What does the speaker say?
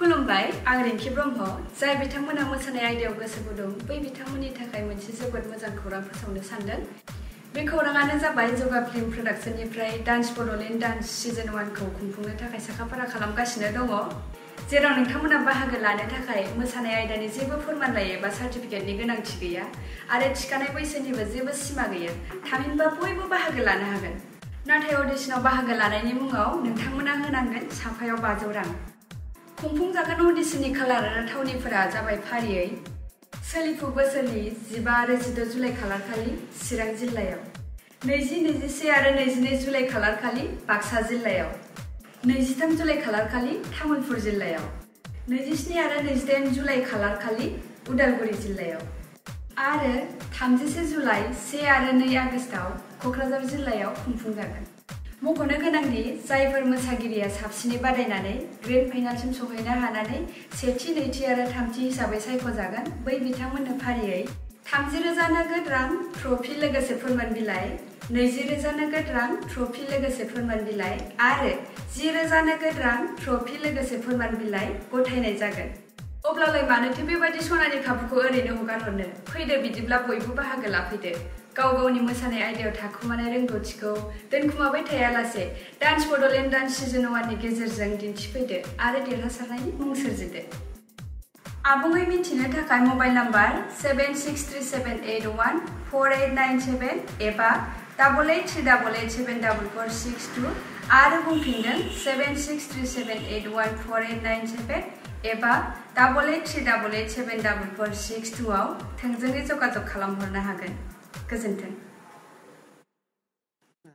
खुलुमबाय आं रिंकी ब्रह्म जाय बिथांमोना मोसानाय आयदायाव गोसो गुदुं बै बिथांमोननि थाखाय मोनसे जोबोद मोजां खौरां फोसावनो सानदों। बे खौराङानो जाबाय जौगा फिल्म प्रडाक्शननिफ्राय डान्स बड'लेण्ड डान्स सिजन 1 खौ खुंफुंनो थाखाय साखाफारा खालामगासिनो दङ, जेराव नोंथांमोना बाहागो लानो थाखाय मोसानाय आयदानि जेबो फोरमानलाइ एबा सार्टिफिकेटनि गोनांथि गैया आरो थिखानाय बैसोनिबो जेबो सिमा गैया। थामहिनबा बयबो बाहागो लानो हागोन। नाथाय अडिशनाव बाहागो लानायनि मुङाव नोंथांमोना होनांगोन साफायाव 500 रां। खुंफुंजागोन अडिशननि खालार आरो थावनिफोरा जाबाय फारियै सोलिफु बोसोरनि 15 आरो 16 जुलाइ खालारखालि चिरां जिल्लायाव, 20, 21 आरो 22 जुलाइ खालारखालि बाक्सा जिल्लायाव, 23 जुलाइ खालारखालि तामुलपुर जिल्लायाव, 27 आरो 28 जुलाइ खालारखालि उदालगुरि जिल्लायाव आरो 31 जुलाइ 1 आरो 2 आगस्टआव क'क्राझार जिल्लायाव खुंफुंजागोन। मख'नो गोनांदि जायफोर मोसागिरिया साबसिनै बादायनानै ग्रेन्ड फाइनालसिम सौहैनो हानानै सेथि, नैथि आरो थामथि हिसाबै सायख'जागोन बै बिथांमोननो फारियै 30,000 नोगोद रां ट्रफी लोगोसे फोरमान बिलाइ, 20,000 नोगोद रां ट्रफी लोगोसे फोरमान बिलाइ आरो 10,000 नोगोद रां ट्रफी लोगोसे फोरमान बिलाइ गथायनाय जागोन। अब्लालाय मानोथो बेबादि सनानि खाबुखौ ओरैनो हगारहरनो? फैदो बिदिब्ला बयबो बाहागो लाफैदो। गाव गावनि मोसानाय आयदायाव थाखुमानाय रोंगौथिखौ दोनखुमाबाय थायालासे डान्स बड'लेण्ड डान्स सिजन 1 नि गेजेरजों दिन्थिफैदो आरो देरहासारनायनि मुं सोरजिदो। आबुङै मिथिनो थाखाय मबाइल नाम्बार 7637814897 एबा 8838874462 आरो बुंफिनदों 7637814897 एबा 8838874462 आव थोंजोङै जगाजग खालामहरनो हागोन। गोजोन्थों।